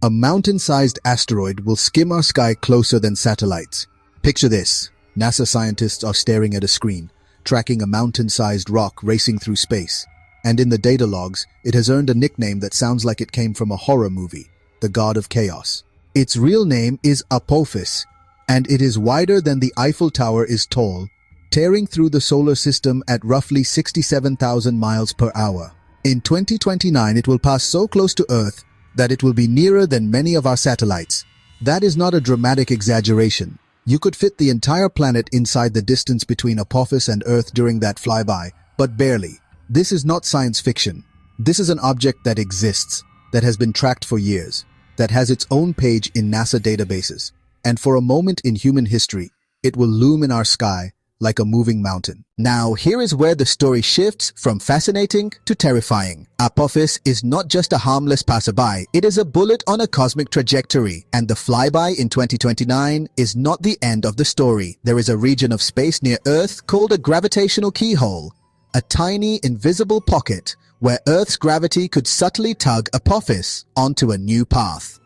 A mountain-sized asteroid will skim our sky closer than satellites. Picture this. NASA scientists are staring at a screen, tracking a mountain-sized rock racing through space. And in the data logs, it has earned a nickname that sounds like it came from a horror movie, the God of Chaos. Its real name is Apophis, and it is wider than the Eiffel Tower is tall, tearing through the solar system at roughly 67,000 miles per hour. In 2029, it will pass so close to Earth that it will be nearer than many of our satellites. That is not a dramatic exaggeration. You could fit the entire planet inside the distance between Apophis and Earth during that flyby, but barely. This is not science fiction. This is an object that exists, that has been tracked for years, that has its own page in NASA databases. And for a moment in human history, it will loom in our sky like a moving mountain. Now, here is where the story shifts from fascinating to terrifying. Apophis is not just a harmless passerby, it is a bullet on a cosmic trajectory. And the flyby in 2029 is not the end of the story. There is a region of space near Earth called a gravitational keyhole, a tiny, invisible pocket where Earth's gravity could subtly tug Apophis onto a new path.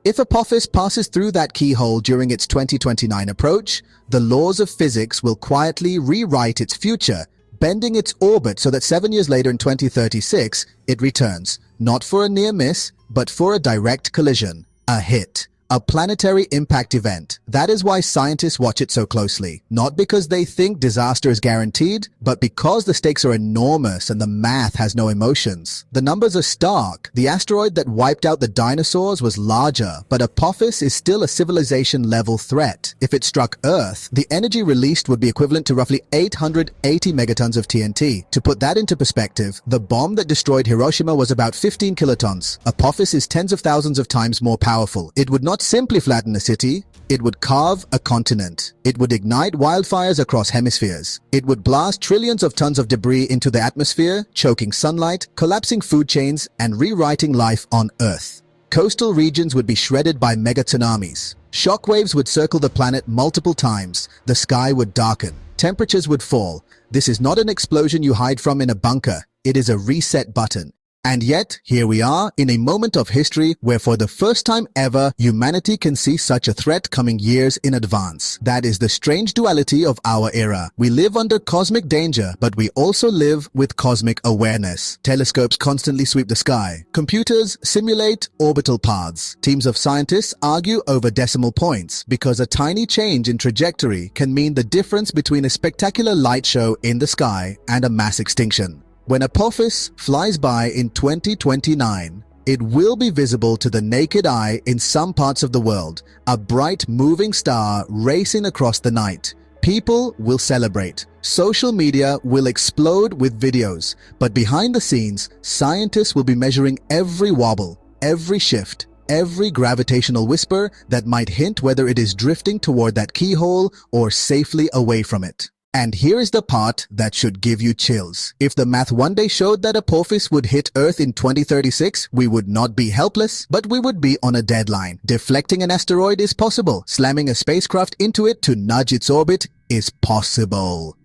If Apophis passes through that keyhole during its 2029 approach, the laws of physics will quietly rewrite its future, bending its orbit so that 7 years later in 2036, it returns, not for a near miss, but for a direct collision, a hit. A planetary impact event. That is why scientists watch it so closely. Not because they think disaster is guaranteed, but because the stakes are enormous and the math has no emotions. The numbers are stark. The asteroid that wiped out the dinosaurs was larger, but Apophis is still a civilization-level threat. If it struck Earth, the energy released would be equivalent to roughly 880 megatons of TNT. To put that into perspective, the bomb that destroyed Hiroshima was about 15 kilotons. Apophis is tens of thousands of times more powerful. It would not simply flatten a city, it would carve a continent. It would ignite wildfires across hemispheres. It would blast trillions of tons of debris into the atmosphere, choking sunlight, collapsing food chains, and rewriting life on Earth. Coastal regions would be shredded by mega tsunamis. Shockwaves would circle the planet multiple times. The sky would darken. Temperatures would fall. This is not an explosion you hide from in a bunker. It is a reset button. And yet, here we are in a moment of history where for the first time ever, humanity can see such a threat coming years in advance. That is the strange duality of our era. We live under cosmic danger, but we also live with cosmic awareness. Telescopes constantly sweep the sky. Computers simulate orbital paths. Teams of scientists argue over decimal points because a tiny change in trajectory can mean the difference between a spectacular light show in the sky and a mass extinction. When Apophis flies by in 2029, it will be visible to the naked eye in some parts of the world, a bright moving star racing across the night. People will celebrate. Social media will explode with videos, but behind the scenes, scientists will be measuring every wobble, every shift, every gravitational whisper that might hint whether it is drifting toward that keyhole or safely away from it. And here is the part that should give you chills. If the math one day showed that Apophis would hit Earth in 2036, we would not be helpless, but we would be on a deadline. Deflecting an asteroid is possible. Slamming a spacecraft into it to nudge its orbit is possible.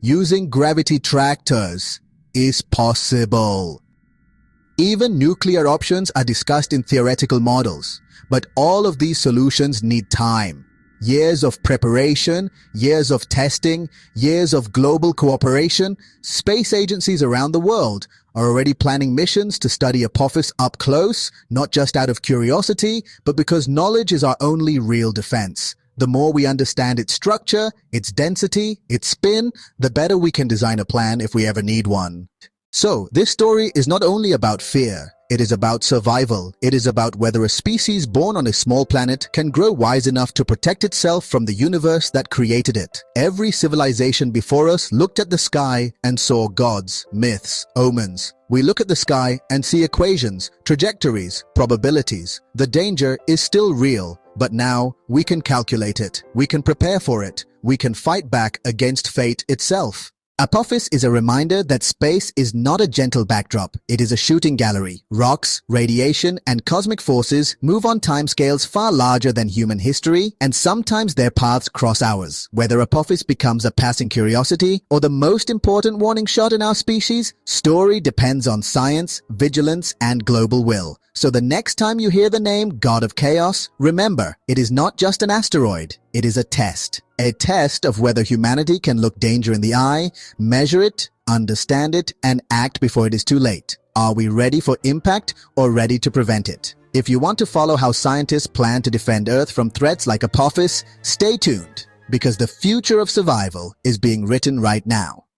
Using gravity tractors is possible. Even nuclear options are discussed in theoretical models. But all of these solutions need time. Years of preparation, years of testing, years of global cooperation. Space agencies around the world are already planning missions to study Apophis up close, not just out of curiosity, but because knowledge is our only real defense. The more we understand its structure, its density, its spin, the better we can design a plan if we ever need one. So, this story is not only about fear. It is about survival. It is about whether a species born on a small planet can grow wise enough to protect itself from the universe that created it. Every civilization before us looked at the sky and saw gods, myths, omens. We look at the sky and see equations, trajectories, probabilities. The danger is still real, but now we can calculate it. We can prepare for it. We can fight back against fate itself. Apophis is a reminder that space is not a gentle backdrop. It is a shooting gallery. Rocks, radiation, and cosmic forces move on timescales far larger than human history, and sometimes their paths cross ours. Whether Apophis becomes a passing curiosity or the most important warning shot in our species, story depends on science, vigilance, and global will. So the next time you hear the name God of Chaos, remember, it is not just an asteroid. It is a test. A test of whether humanity can look danger in the eye, measure it, understand it, and act before it is too late. Are we ready for impact or ready to prevent it? If you want to follow how scientists plan to defend Earth from threats like Apophis, stay tuned, because the future of survival is being written right now.